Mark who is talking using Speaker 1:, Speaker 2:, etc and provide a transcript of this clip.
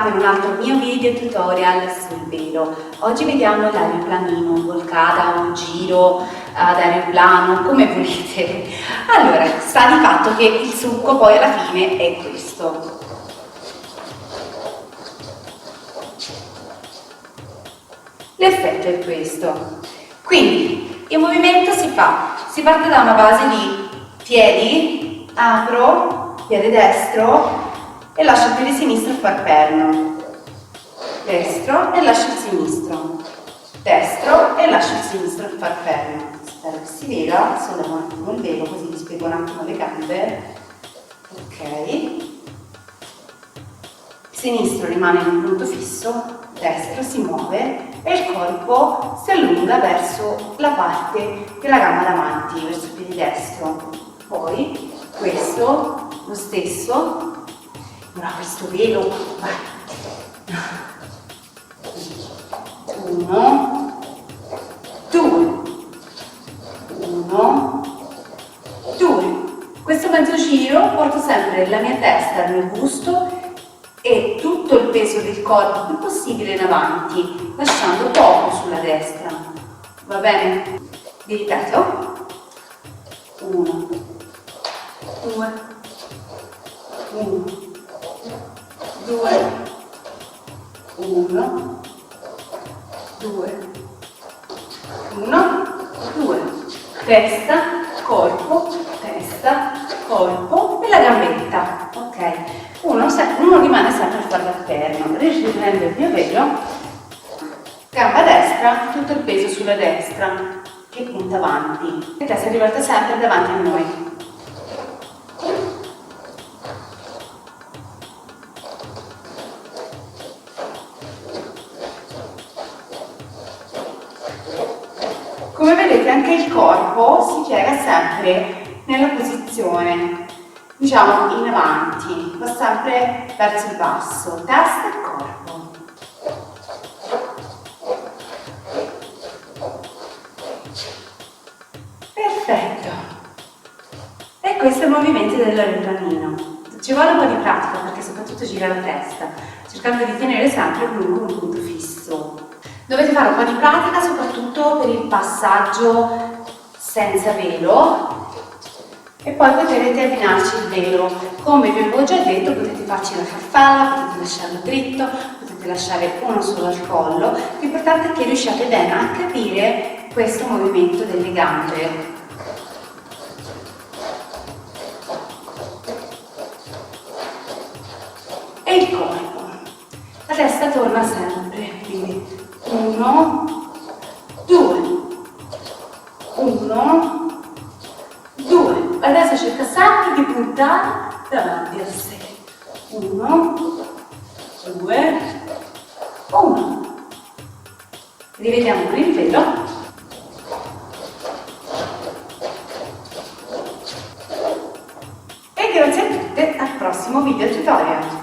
Speaker 1: bentornati in un altro mio video tutorial sul velo. Oggi vediamo l'aeroplanino, un volcata, un giro ad aeroplano, come volete. Allora, sta di fatto che il succo poi alla fine è questo. L'effetto è questo. Quindi il movimento si parte da una base di piedi, apro, piede destro e lascio il piede sinistro far perno, destro e lascio il sinistro, destro e lascio il sinistro far perno. Spero che si veda, sollevo un attimo il velo così vi spiego un attimo le gambe. Ok, il sinistro rimane in un punto fisso, destro si muove e il corpo si allunga verso la parte della gamba davanti, verso il piede destro. Poi questo, lo stesso. Ora questo velo, vai. 1, 2, 1, 2. Questo mezzo giro porto sempre la mia testa, il mio busto e tutto il peso del corpo più possibile in avanti, lasciando poco sulla destra. Va bene? Vi ripeto. 1, 2, 1. 2, 1, 2, 1, 2, testa, corpo e la gambetta, ok? Uno rimane sempre a fare l'alterno, riprendo il mio velo, gamba destra, tutto il peso sulla destra, che punta avanti, la testa è rivolta sempre davanti a noi. Come vedete anche il corpo si piega sempre nella posizione, diciamo in avanti, va sempre verso il basso, testa e corpo. Perfetto! E questo è il movimento dell'aeroplanino. Ci vuole un po' di pratica perché soprattutto gira la testa, cercando di tenere sempre lungo un punto fisso. Dovete fare un po' di pratica soprattutto per il passaggio senza velo e poi potrete abbinarci il velo. Come vi avevo già detto, potete farci la farfalla, potete lasciarlo dritto, potete lasciare uno solo al collo. L'importante è che riusciate bene a capire questo movimento delle gambe. E il corpo. La testa torna sempre, quindi 1, 2, 1, 2. La testa cerca sempre di puntare davanti a sé. 1, 2, 1. Rivediamo con il velo. E grazie a tutte, al prossimo video tutorial.